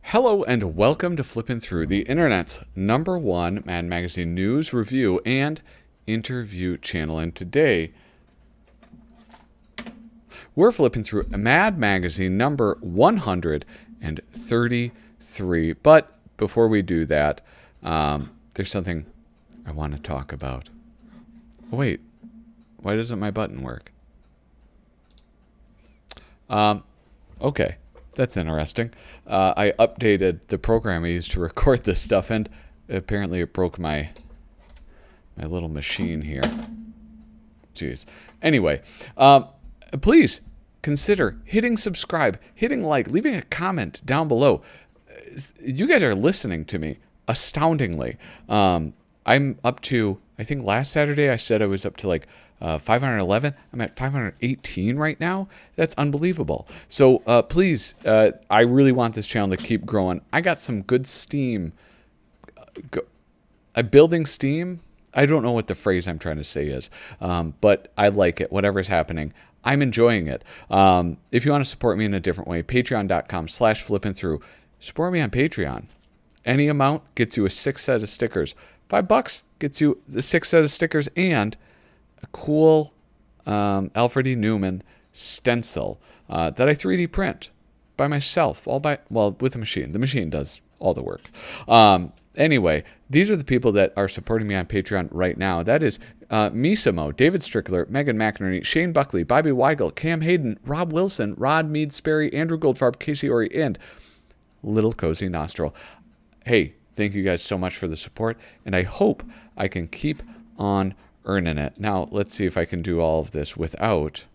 Hello and welcome to Flippin Through, the internet's #1 Mad Magazine news, review, and interview channel. And today, we're flipping through Mad Magazine number 133. But before we do that, there's something I want to talk about. Oh, wait, why doesn't my button work? Okay. That's interesting. I updated the program I used to record this stuff, and apparently it broke my little machine here. Jeez. Anyway, please consider hitting subscribe, hitting like, leaving a comment down below. You guys are listening to me astoundingly. I'm up to, I think last Saturday I said I was up to like 511. I'm at 518 right now. That's unbelievable. So please, I really want this channel to keep growing. I got some good steam. Building steam. I don't know what the phrase I'm trying to say is, but I like it. Whatever's happening, I'm enjoying it. If you want to support me in a different way, patreon.com/flippinthrough. Support me on Patreon. Any amount gets you a 6 set of stickers. $5 gets you the 6 set of stickers and a cool Alfred E. Newman stencil that I 3D print by myself, with a machine. The machine does all the work. Anyway, these are the people that are supporting me on Patreon right now. That is Misamo, David Strickler, Megan McInerney, Shane Buckley, Bobby Weigel, Cam Hayden, Rob Wilson, Rod Mead Sperry, Andrew Goldfarb, Casey Ori, and Little Cozy Nostril. Hey, thank you guys so much for the support, and I hope I can keep on earning it. Now, let's see if I can do all of this without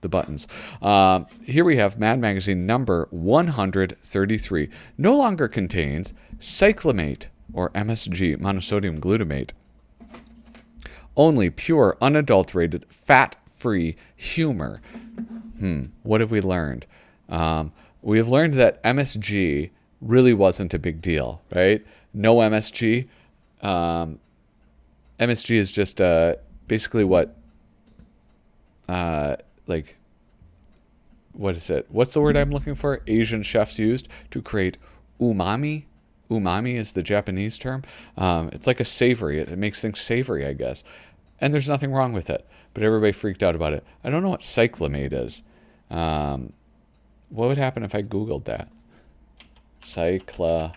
the buttons. Here we have Mad Magazine number 133. No longer contains cyclamate or MSG, monosodium glutamate. Only pure, unadulterated, fat-free humor. What have we learned? We have learned that MSG really wasn't a big deal, right? No MSG. MSG is just basically what what is it? What's the word I'm looking for? Asian chefs used to create umami. Umami is the Japanese term. It's like a savory. It makes things savory, I guess. And there's nothing wrong with it. But everybody freaked out about it. I don't know what cyclamate is. What would happen if I Googled that? Cyclamate.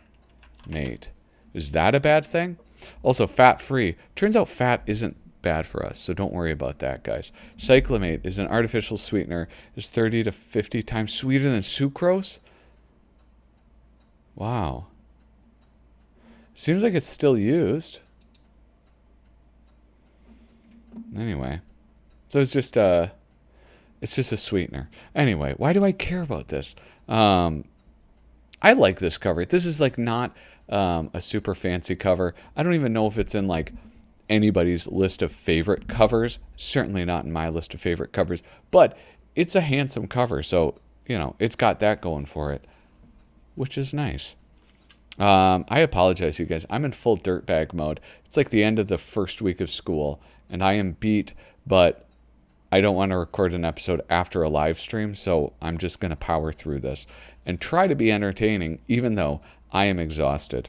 Is that a bad thing? Also, fat-free. Turns out fat isn't bad for us, so don't worry about that, guys. Cyclamate is an artificial sweetener. It's 30 to 50 times sweeter than sucrose. Wow. Seems like it's still used. Anyway, so it's just a sweetener. Anyway, why do I care about this? I like this cover. This is like not a super fancy cover. I don't even know if it's in like anybody's list of favorite covers. Certainly not in my list of favorite covers, but it's a handsome cover. So, it's got that going for it, which is nice. I apologize, you guys. I'm in full dirtbag mode. It's like the end of the first week of school, and I am beat, but I don't want to record an episode after a live stream, so I'm just going to power through this and try to be entertaining, even though I am exhausted.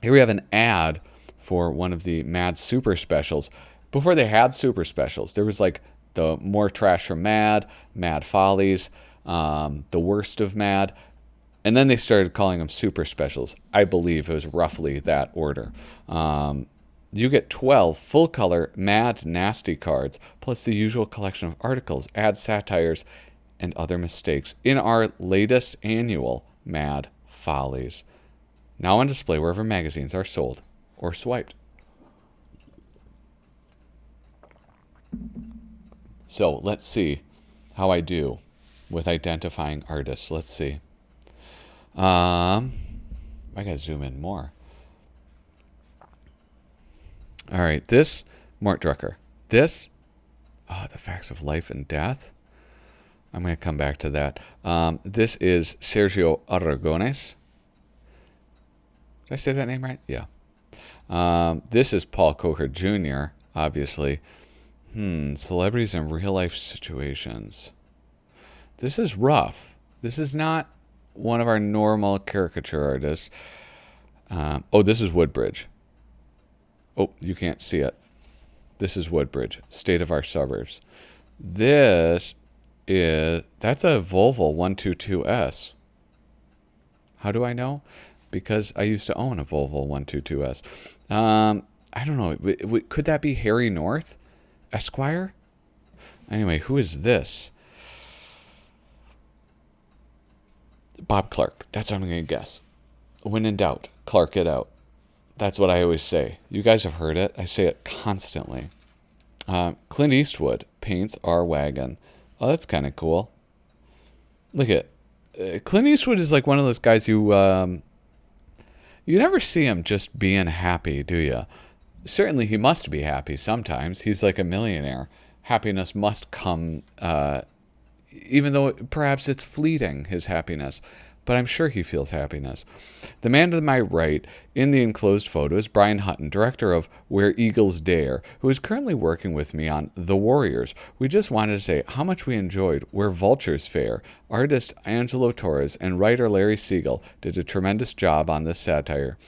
Here we have an ad for one of the Mad Super Specials. Before they had Super Specials, there was like the More Trash from Mad, Mad Follies, the Worst of Mad, and then they started calling them Super Specials. I believe it was roughly that order. You get 12 full-color Mad Nasty cards, plus the usual collection of articles, ads, satires, and other mistakes in our latest annual Mad Follies. Now on display wherever magazines are sold or swiped. So let's see how I do with identifying artists. Let's see. I gotta zoom in more. All right, this, Mort Drucker. This, The Facts of Life and Death. I'm going to come back to that. This is Sergio Aragones. Did I say that name right? Yeah. This is Paul Coker Jr., obviously. Celebrities in real life situations. This is rough. This is not one of our normal caricature artists. Oh, this is Woodbridge. Oh, you can't see it. This is Woodbridge, state of our suburbs. That's a Volvo 122S. How do I know? Because I used to own a Volvo 122S. I don't know. Could that be Harry North, Esquire? Anyway, who is this? Bob Clark. That's what I'm going to guess. When in doubt, Clark it out. That's what I always say. You guys have heard it. I say it constantly. Clint Eastwood paints our wagon. Oh, that's kind of cool. Look at Clint Eastwood is like one of those guys you never see him just being happy, do you? Certainly he must be happy sometimes. He's like a millionaire. Happiness must come, even though perhaps it's fleeting, his happiness. But I'm sure he feels happiness. The man to my right in the enclosed photo is Brian Hutton, director of Where Eagles Dare, who is currently working with me on The Warriors. We just wanted to say how much we enjoyed Where Vultures Fare. Artist Angelo Torres and writer Larry Siegel did a tremendous job on this satire.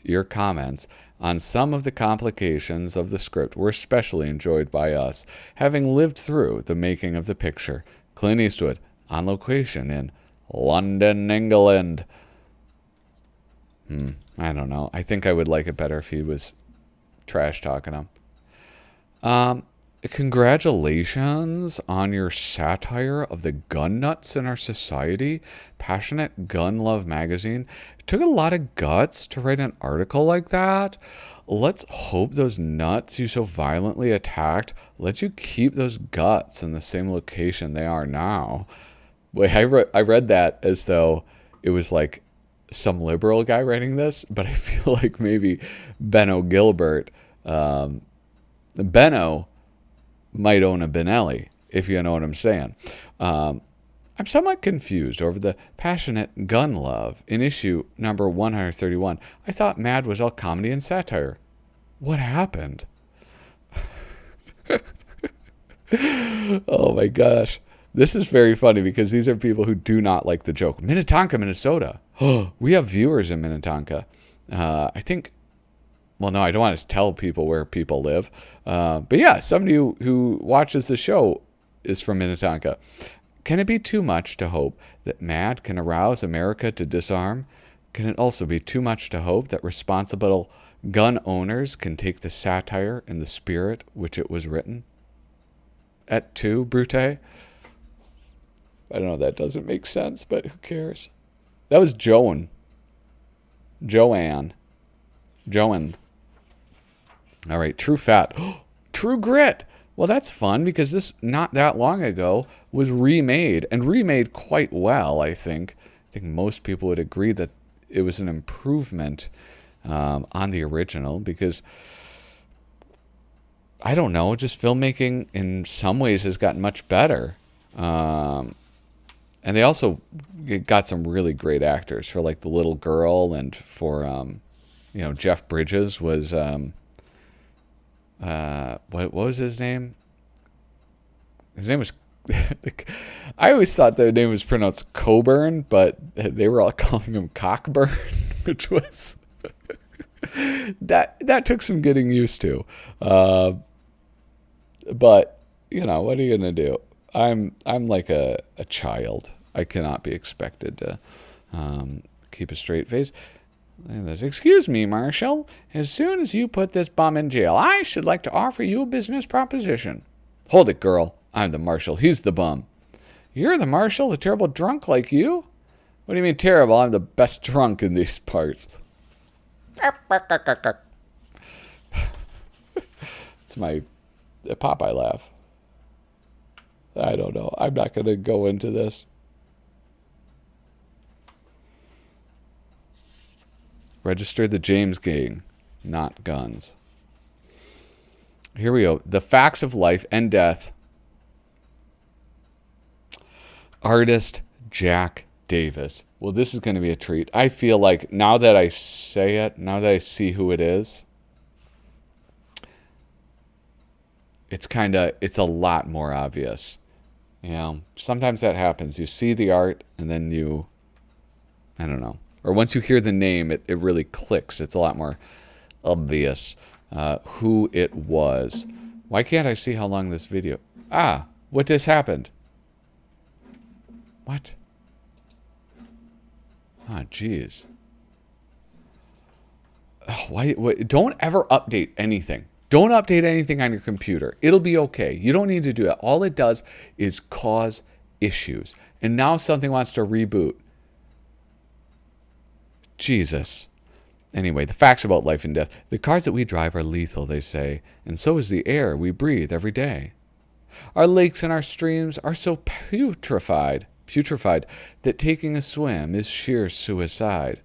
Your comments on some of the complications of the script were especially enjoyed by us, having lived through the making of the picture. Clint Eastwood, on location in London, England. I don't know. I think I would like it better if he was trash talking him. Congratulations on your satire of the gun nuts in our society. Passionate Gun Love magazine. It took a lot of guts to write an article like that. Let's hope those nuts you so violently attacked let you keep those guts in the same location they are now. Wait, I read that as though it was like some liberal guy writing this, but I feel like maybe Benno Gilbert, Benno might own a Benelli, if you know what I'm saying. I'm somewhat confused over the passionate gun love in issue number 131. I thought MAD was all comedy and satire. What happened? Oh my gosh. This is very funny because these are people who do not like the joke. Minnetonka, Minnesota. Oh, we have viewers in Minnetonka. I think, well, no, I don't want to tell people where people live. But yeah, somebody who watches the show is from Minnetonka. Can it be too much to hope that MAD can arouse America to disarm? Can it also be too much to hope that responsible gun owners can take the satire in the spirit which it was written? Et tu, Brute? I don't know, that doesn't make sense, but who cares? That was Joanne. All right, True Fat. True Grit. Well, that's fun because this, not that long ago, was remade, and remade quite well, I think. I think most people would agree that it was an improvement on the original because, I don't know, just filmmaking in some ways has gotten much better. And they also got some really great actors for like the little girl and for, Jeff Bridges was, what was his name? His name was, I always thought their name was pronounced Coburn, but they were all calling him Cockburn, which was, that took some getting used to. But, what are you going to do? I'm like a child. I cannot be expected to keep a straight face. Excuse me, Marshal. As soon as you put this bum in jail, I should like to offer you a business proposition. Hold it, girl. I'm the Marshal. He's the bum. You're the Marshal, a terrible drunk like you? What do you mean terrible? I'm the best drunk in these parts. It's my Popeye laugh. I don't know. I'm not going to go into this. Register the James Gang, not guns. Here we go. The Facts of Life and Death. Artist Jack Davis. Well, this is going to be a treat. I feel like now that I say it, now that I see who it is, it's a lot more obvious. You know, sometimes that happens. You see the art and then I don't know. Or once you hear the name, it really clicks. It's a lot more obvious who it was. Why can't I see how long this video? What just happened? What? Jeez. Why? Don't ever update anything. Don't update anything on your computer. It'll be okay. You don't need to do that. All it does is cause issues. And now something wants to reboot. Jesus. Anyway, the facts about life and death. The cars that we drive are lethal, they say, and so is the air we breathe every day. Our lakes and our streams are so putrefied that taking a swim is sheer suicide.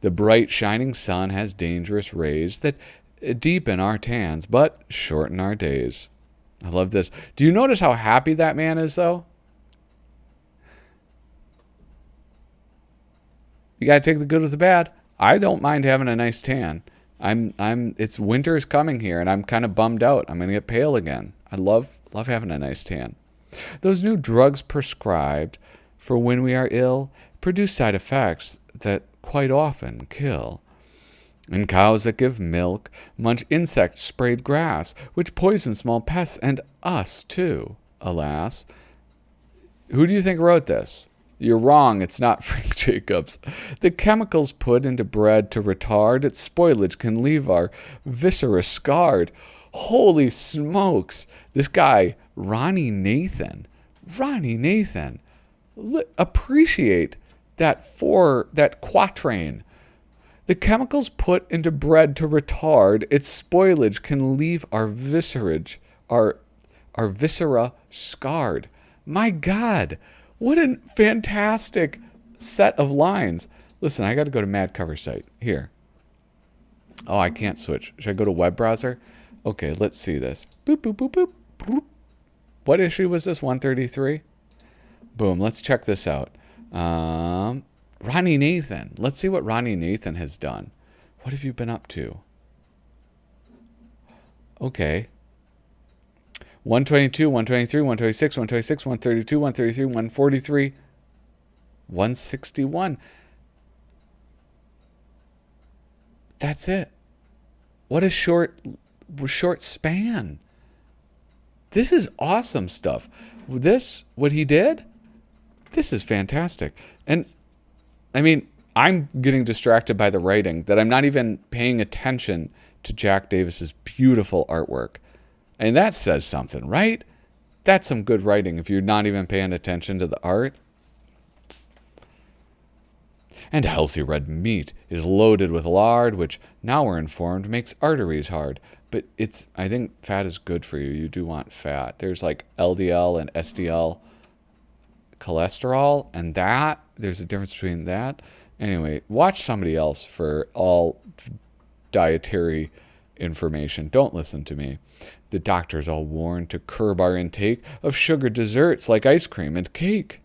The bright, shining sun has dangerous rays that deepen our tans, but shorten our days. I love this. Do you notice how happy that man is, though? You got to take the good with the bad. I don't mind having a nice tan. It's winter's coming here, and I'm kind of bummed out. I'm going to get pale again. I love having a nice tan. Those new drugs prescribed for when we are ill produce side effects that quite often kill. And cows that give milk munch insect-sprayed grass, which poisons small pests and us, too, alas. Who do you think wrote this? You're wrong, it's not Frank Jacobs. The chemicals put into bread to retard its spoilage can leave our viscera scarred. Holy smokes! This guy, Ronnie Nathan, appreciate that quatrain. The chemicals put into bread to retard its spoilage can leave our viscera scarred. My God, what a fantastic set of lines. Listen, I got to go to MAD cover site. Here. Oh, I can't switch. Should I go to web browser? Okay, let's see this. Boop, boop, boop, boop, boop. What issue was this? 133? Boom, let's check this out. Ronnie Nathan. Let's see what Ronnie Nathan has done. What have you been up to? Okay. 122, 123, 126, 126, 132, 133, 143, 161. That's it. What a short span. This is awesome stuff. What he did, this is fantastic. And I mean, I'm getting distracted by the writing that I'm not even paying attention to Jack Davis's beautiful artwork. And that says something, right? That's some good writing if you're not even paying attention to the art. And healthy red meat is loaded with lard, which now we're informed makes arteries hard. But I think fat is good for you. You do want fat. There's like LDL and SDL cholesterol, and there's a difference between that. Anyway, watch somebody else for all dietary information. Don't listen to me. The doctors all warn to curb our intake of sugar desserts like ice cream and cake.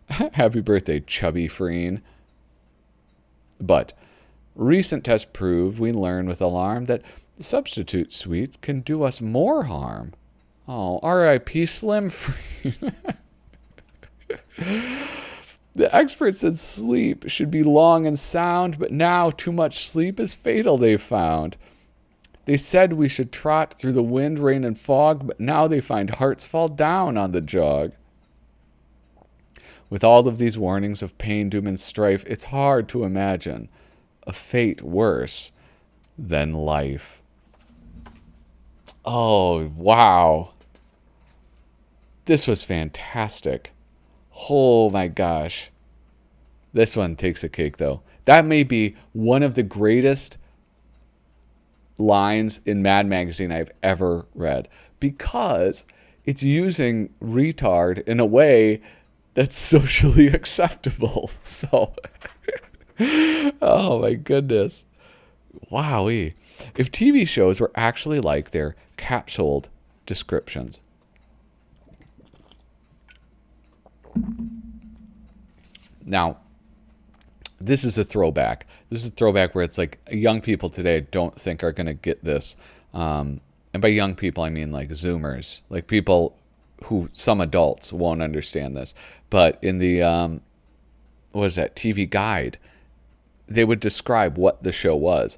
Happy birthday, chubby Freen. But recent tests prove, we learn with alarm, that substitute sweets can do us more harm. Oh, R.I.P. Slim Freen. The experts said sleep should be long and sound, but now too much sleep is fatal, they found. They said we should trot through the wind, rain, and fog, but now they find hearts fall down on the jog. With all of these warnings of pain, doom, and strife, it's hard to imagine a fate worse than life. Oh, wow. This was fantastic. Oh my gosh. This one takes a cake, though. That may be one of the greatest lines in Mad Magazine I've ever read, because it's using retard in a way that's socially acceptable. So, oh my goodness. Wowee. If TV shows were actually like their capsuled descriptions. Now, this is a throwback. This is a throwback where it's like young people today I don't think are going to get this. And by young people, I mean like Zoomers, like people who some adults won't understand this, but in the what is that TV guide, they would describe what the show was,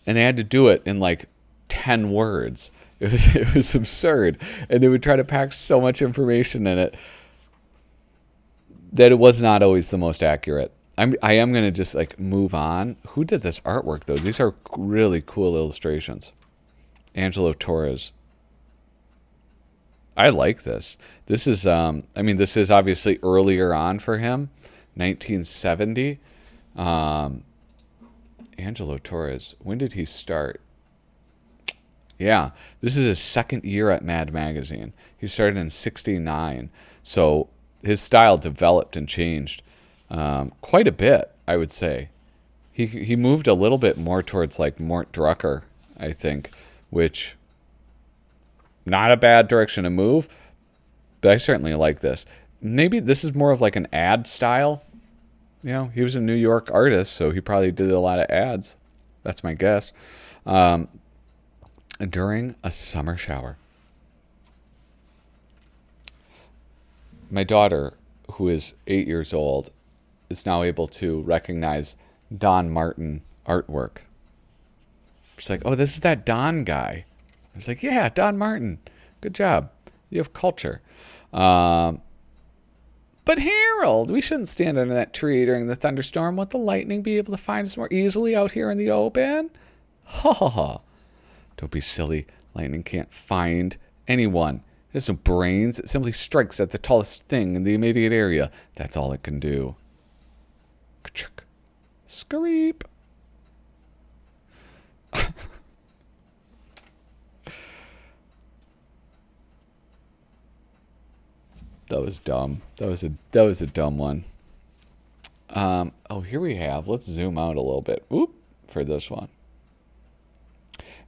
and they had to do it in like 10 words. It was absurd, and they would try to pack so much information in it that it was not always the most accurate. I am going to just like move on. Who did this artwork though? These are really cool illustrations. Angelo Torres. I like this. This is this is obviously earlier on for him, 1970. Angelo Torres. When did he start? Yeah, this is his second year at Mad Magazine. He started in '69, so his style developed and changed quite a bit, I would say. He moved a little bit more towards like Mort Drucker, I think, which not a bad direction to move, but I certainly like this. Maybe this is more of like an ad style. You know, he was a New York artist, so he probably did a lot of ads. That's my guess. During a summer shower. My daughter, who is 8 years old, is now able to recognize Don Martin artwork. She's like, oh, this is that Don guy. I was like, yeah, Don Martin. Good job. You have culture. But Harold, we shouldn't stand under that tree during the thunderstorm. Won't the lightning be able to find us more easily out here in the open? Ha ha ha. Don't be silly. Lightning can't find anyone. It has no brains. It simply strikes at the tallest thing in the immediate area. That's all it can do. Ka-chuk. Screep. That was dumb. That was a dumb one. Here we have. Let's zoom out a little bit. Oop, for this one.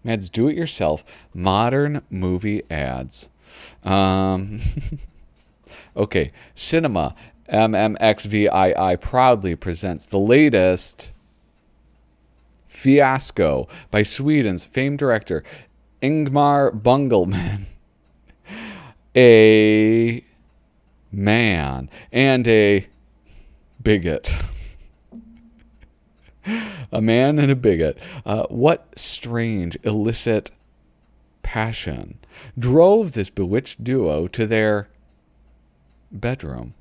Mad's do-it-yourself modern movie ads. Okay, Cinema MMXVII proudly presents the latest Fiasco by Sweden's famed director Ingmar Bungelman. A man and a bigot. A man and a bigot. What strange, illicit passion drove this bewitched duo to their bedroom?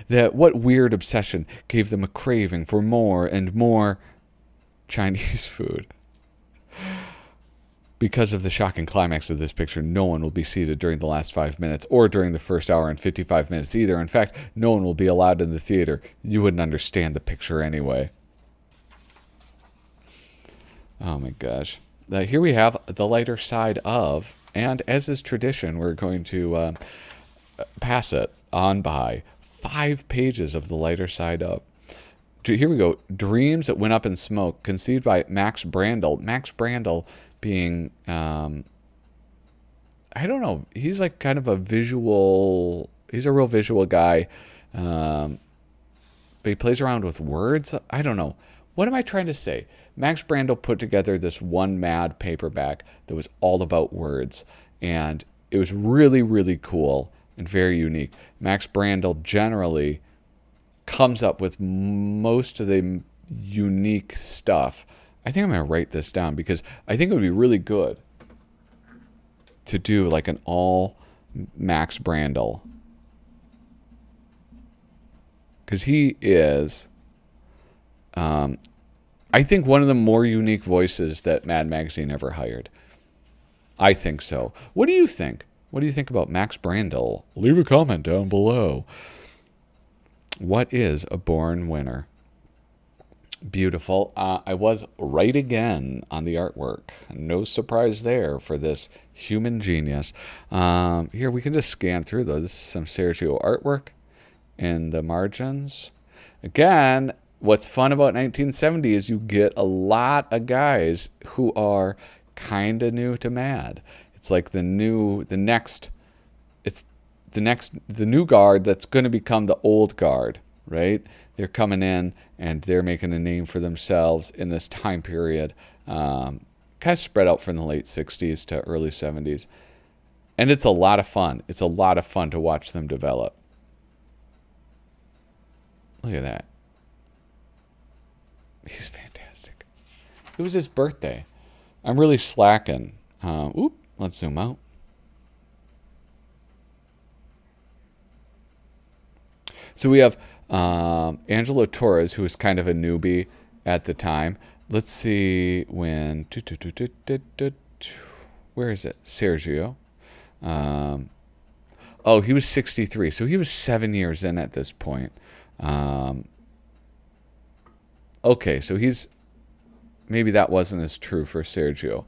What weird obsession gave them a craving for more and more Chinese food? Because of the shocking climax of this picture, no one will be seated during the last 5 minutes or during the first hour and 55 minutes either. In fact, no one will be allowed in the theater. You wouldn't understand the picture anyway. Oh my gosh. Here we have the lighter side of, and as is tradition, we're going to pass it on by 5 pages of the lighter side of. Here we go. Dreams That Went Up in Smoke, conceived by Max Brandel. Max Brandel being, I don't know, he's like kind of a visual, he's a real visual guy, but he plays around with words. I don't know. What am I trying to say? Max Brandel put together this one Mad paperback that was all about words, and it was really, really cool and very unique. Max Brandel generally comes up with most of the unique stuff. I think I'm going to write this down because I think it would be really good to do like an all Max Brandel. Because he is, I think, one of the more unique voices that Mad Magazine ever hired. I think so. What do you think? What do you think about Max Brandel? Leave a comment down below. What is a born winner? Beautiful. I was right again on the artwork. No surprise there for this human genius. Here, we can just scan through those. This is some Sergio artwork in the margins. Again, what's fun about 1970 is you get a lot of guys who are kind of new to Mad. It's like the new guard that's going to become the old guard, right? They're coming in and they're making a name for themselves in this time period, kind of spread out from the late 60s to early 70s. And it's a lot of fun. It's a lot of fun to watch them develop. Look at that. He's fantastic. It was his birthday. I'm really slacking. Let's zoom out. So we have Angelo Torres, who was kind of a newbie at the time. Let's see when. Where is it? Sergio. He was 63. So he was 7 years in at this point. Okay, so maybe that wasn't as true for Sergio.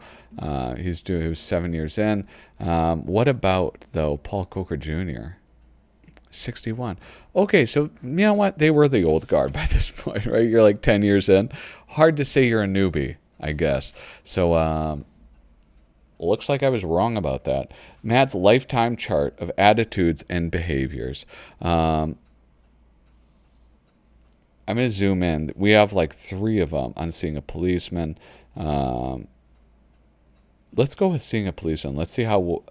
He was 7 years in. What about, though, Paul Coker Jr.? 61. Okay, so you know what? They were the old guard by this point, right? You're like 10 years in. Hard to say you're a newbie, I guess. So looks like I was wrong about that. Mad's lifetime chart of attitudes and behaviors. I'm going to zoom in. We have like 3 of them on seeing a policeman. Let's go with seeing a policeman. Let's see how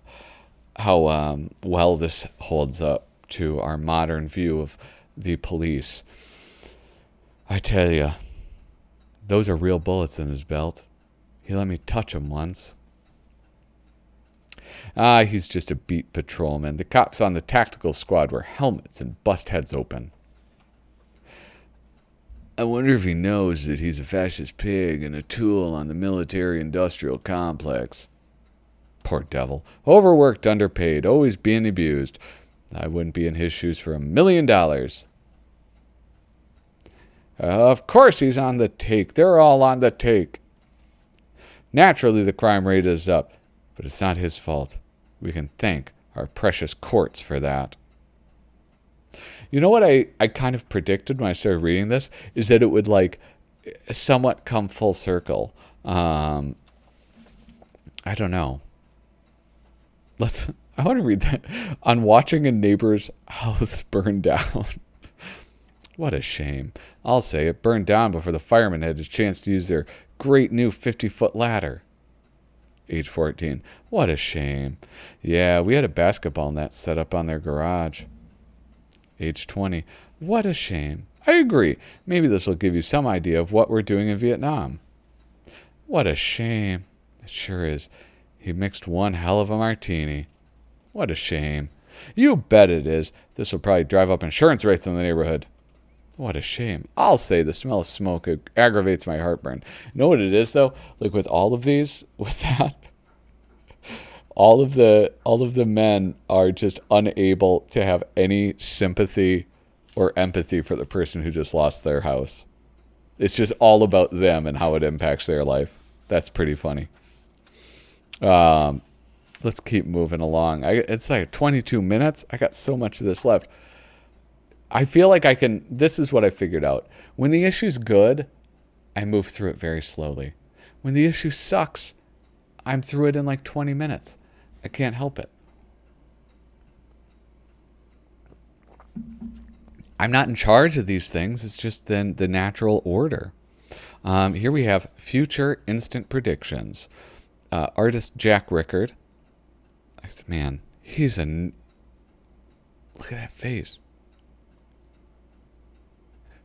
well this holds up to our modern view of the police. I tell you, those are real bullets in his belt. He let me touch him once. He's just a beat patrolman. The cops on the tactical squad wear helmets and bust heads open. I wonder if he knows that he's a fascist pig and a tool on the military-industrial complex. Poor devil. Overworked, underpaid, always being abused. I wouldn't be in his shoes for $1 million. Of course he's on the take. They're all on the take. Naturally, the crime rate is up, but it's not his fault. We can thank our precious courts for that. You know what I kind of predicted when I started reading this is that it would like somewhat come full circle. I don't know. I want to read that. On watching a neighbor's house burn down. What a shame. I'll say it burned down before the firemen had a chance to use their great new 50-foot ladder. Age 14. What a shame. Yeah, we had a basketball net set up on their garage. Age 20. What a shame. I agree. Maybe this will give you some idea of what we're doing in Vietnam. What a shame. It sure is. He mixed one hell of a martini. What a shame. You bet it is. This will probably drive up insurance rates in the neighborhood. What a shame. I'll say the smell of smoke aggravates my heartburn. You know what it is, though? Like with all of these, with that, all of the men are just unable to have any sympathy or empathy for the person who just lost their house. It's just all about them and how it impacts their life. That's pretty funny. Let's keep moving along. It's like 22 minutes. I got so much of this left. I feel like this is what I figured out. When the issue's good, I move through it very slowly. When the issue sucks, I'm through it in like 20 minutes. I can't help it. I'm not in charge of these things. It's just the natural order. Here we have future instant predictions. Artist Jack Rickard. Man, look at that face.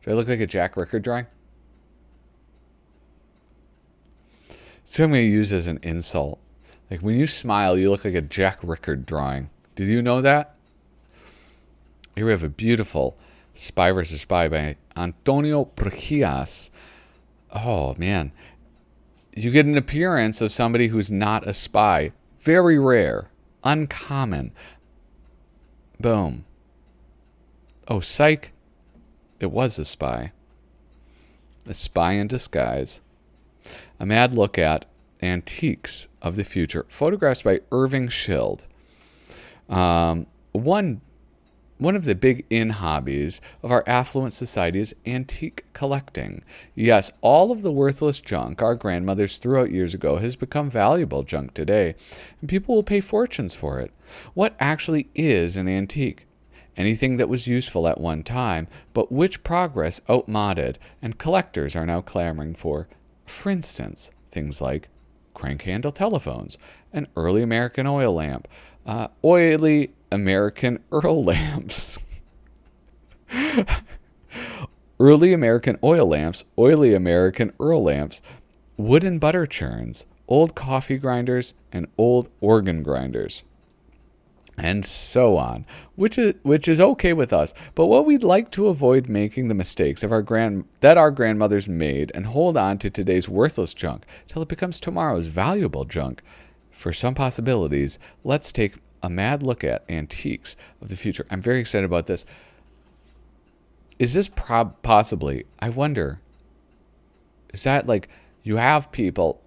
Do I look like a Jack Rickard drawing? So I'm going to use as an insult. Like when you smile, you look like a Jack Rickard drawing. Did you know that? Here we have a beautiful Spy vs. Spy by Antonio Prejias. Oh, man. You get an appearance of somebody who's not a spy. Very rare. Uncommon. Boom. Oh, psych. It was a spy. A spy in disguise. A mad look at antiques of the future. Photographs by Irving Schild. One of the big hobbies of our affluent society is antique collecting. Yes, all of the worthless junk our grandmothers threw out years ago has become valuable junk today, and people will pay fortunes for it. What actually is an antique? Anything that was useful at one time, but which progress outmoded and collectors are now clamoring for. For instance, things like crank handle telephones, an early American oil lamp, Oily American Earl lamps. Early American oil lamps, oily American Earl lamps, wooden butter churns, old coffee grinders, and old organ grinders, and so on, which is okay with us. But what we'd like to avoid making the mistakes of our grandmothers made and hold on to today's worthless junk till it becomes tomorrow's valuable junk. For some possibilities, let's take a mad look at antiques of the future. I'm very excited about this. Is this possibly, I wonder, is that like you have people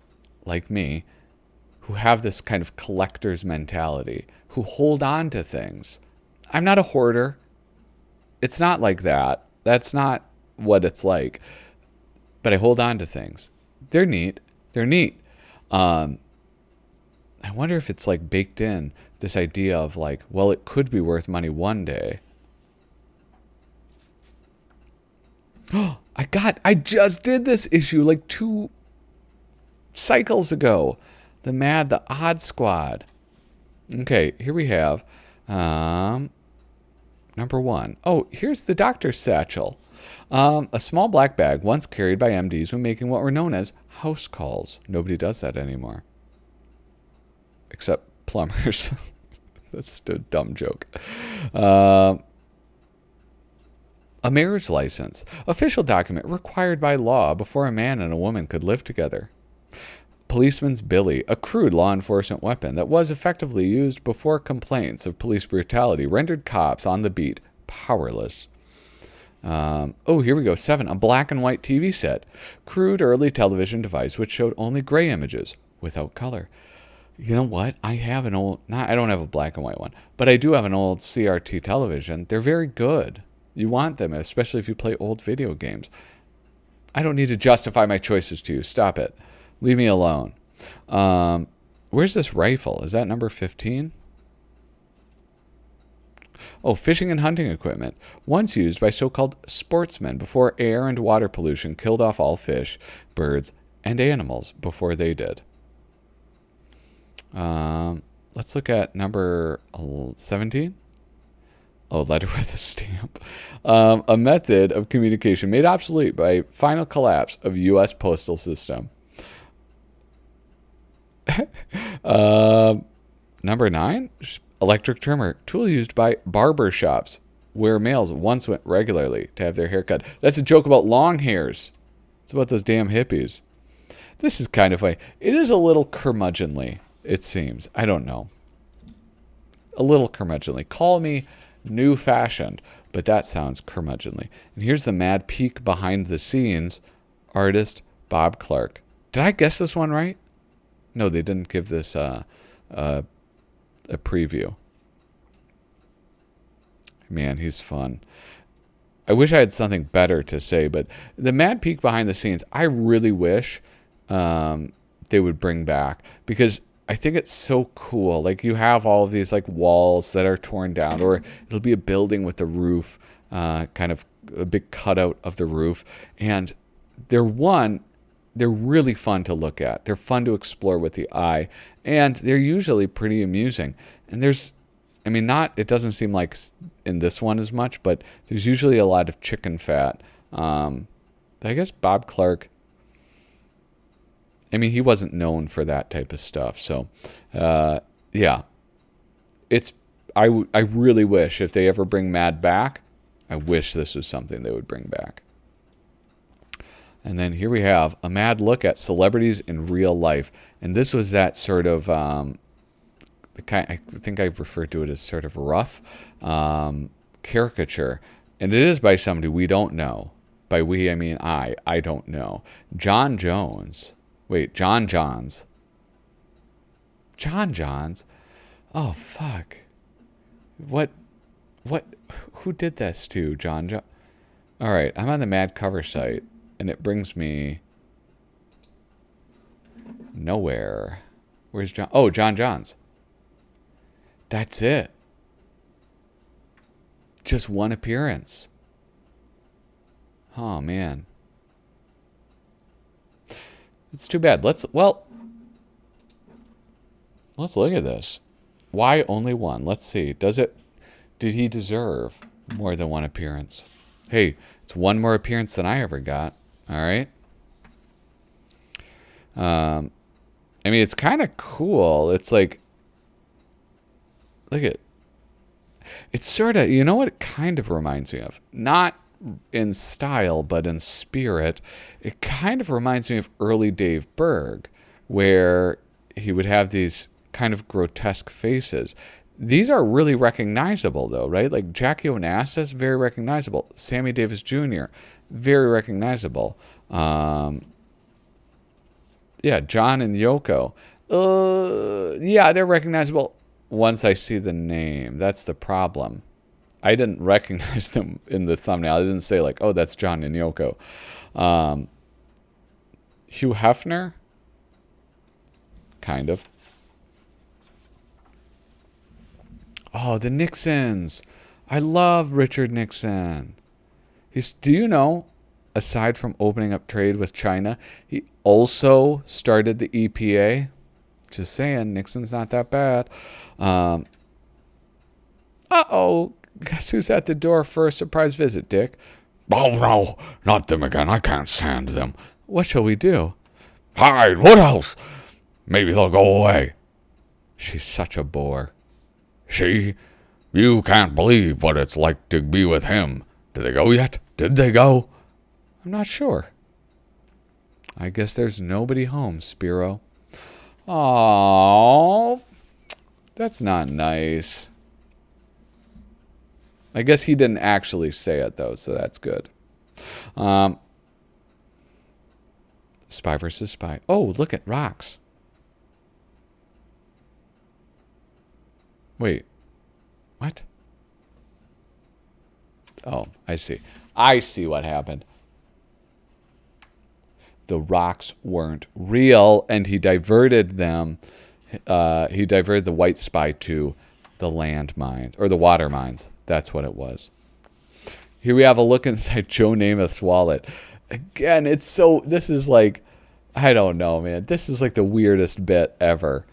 like me who have this kind of collector's mentality, who hold on to things? I'm not a hoarder. It's not like that. That's not what it's like. But I hold on to things. They're neat. They're neat. I wonder if it's like baked in, this idea of like, well, it could be worth money one day. Oh, I just did this issue like 2 cycles ago. The Odd Squad. Okay, here we have number 1. Oh, here's the doctor's satchel. A small black bag once carried by MDs when making what were known as house calls. Nobody does that anymore. Except plumbers. That's a dumb joke. A marriage license, official document required by law before a man and a woman could live together. Policeman's billy, a crude law enforcement weapon that was effectively used before complaints of police brutality rendered cops on the beat powerless. Here we go. 7, a black and white TV set, crude early television device which showed only gray images without color. You know what? I have an old, I don't have a black and white one, but I do have an old CRT television. They're very good. You want them, especially if you play old video games. I don't need to justify my choices to you. Stop it. Leave me alone. Where's this rifle? Is that number 15? Oh, fishing and hunting equipment. Once used by so-called sportsmen before air and water pollution killed off all fish, birds, and animals before they did. Let's look at number 17. Oh, letter with a stamp. A method of communication made obsolete by final collapse of U.S. postal system. Number 9, electric trimmer, tool used by barber shops where males once went regularly to have their hair cut. That's a joke about long hairs. It's about those damn hippies. This is kind of funny. It is a little curmudgeonly, it seems. I don't know. A little curmudgeonly. Call me new fashioned, but that sounds curmudgeonly. And here's the mad peek behind the scenes artist Bob Clark. Did I guess this one right? No, they didn't give this a preview. Man, he's fun. I wish I had something better to say, but the mad peek behind the scenes, I really wish they would bring back, because I think it's so cool. Like, you have all of these like walls that are torn down, or it'll be a building with a roof, kind of a big cutout of the roof. And they're really fun to look at. They're fun to explore with the eye, and they're usually pretty amusing. And it doesn't seem like in this one as much, but there's usually a lot of chicken fat. But I guess Bob Clark, he wasn't known for that type of stuff. So, yeah. I really wish, if they ever bring MAD back, I wish this was something they would bring back. And then here we have a mad look at celebrities in real life. And this was that sort of, I think I referred to it as sort of rough caricature. And it is by somebody we don't know. By we, I mean I don't know. John Johns. John Johns. Oh, fuck. What, who did this to John John? All right, I'm on the MAD cover site, and it brings me nowhere. Where's John? Oh, John Johns. That's it. Just one appearance. Oh, man. It's too bad. Let's look at this. Why only one? Let's see. Did he deserve more than one appearance? Hey, it's one more appearance than I ever got. All right. I mean, it's kind of cool. It's like, look at, it's sort of, you know what it kind of reminds me of? Not in style, but in spirit. It kind of reminds me of early Dave Berg, where he would have these kind of grotesque faces. These are really recognizable, though, right? Like Jackie Onassis, very recognizable. Sammy Davis Jr., very recognizable. Yeah, John and Yoko. Yeah, they're recognizable once I see the name. That's the problem. I didn't recognize them in the thumbnail. I didn't say like, oh, that's John and Yoko. Hugh Hefner? Kind of. Oh, the Nixons. I love Richard Nixon. Do you know, aside from opening up trade with China, he also started the EPA. Just saying, Nixon's not that bad. Uh-oh. Guess who's at the door for a surprise visit, Dick? Oh, no, not them again. I can't stand them. What shall we do? Hide. What else? Maybe they'll go away. She's such a bore. She? You can't believe what it's like to be with him. Did they go yet? Did they go? I'm not sure. I guess there's nobody home, Spiro. Aww. That's not nice. I guess he didn't actually say it, though, so that's good. Spy versus spy. Oh, look at rocks. Wait. What? Oh, I see. I see what happened. The rocks weren't real, and he diverted them. He diverted the white spy to the land mines, or the water mines. That's what it was. Here we have a look inside Joe Namath's wallet. Again, this is like, I don't know, man. This is like the weirdest bit ever.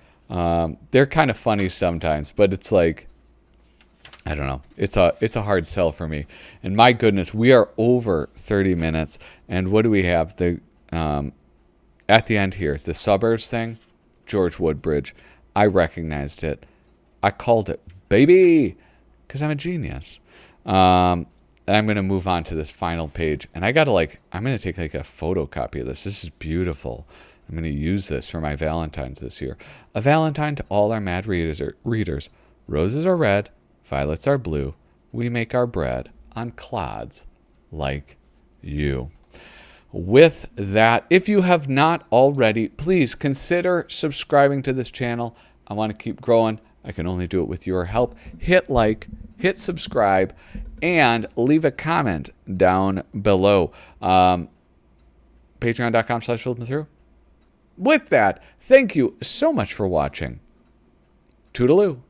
They're kind of funny sometimes, but it's like, I don't know. It's a hard sell for me. And my goodness, we are over 30 minutes. And what do we have? At the end here, the suburbs thing, George Woodbridge. I recognized it. I called it, baby, because I'm a genius. And I'm going to move on to this final page. And I'm going to take like a photocopy of this. This is beautiful. I'm going to use this for my Valentine's this year. A Valentine to all our mad readers. Roses are red, violets are blue. We make our bread on clods like you. With that, if you have not already, please consider subscribing to this channel. I want to keep growing. I can only do it with your help. Hit like, hit subscribe, and leave a comment down below. Patreon.com/FlippinThrough. With that, thank you so much for watching. Toodaloo.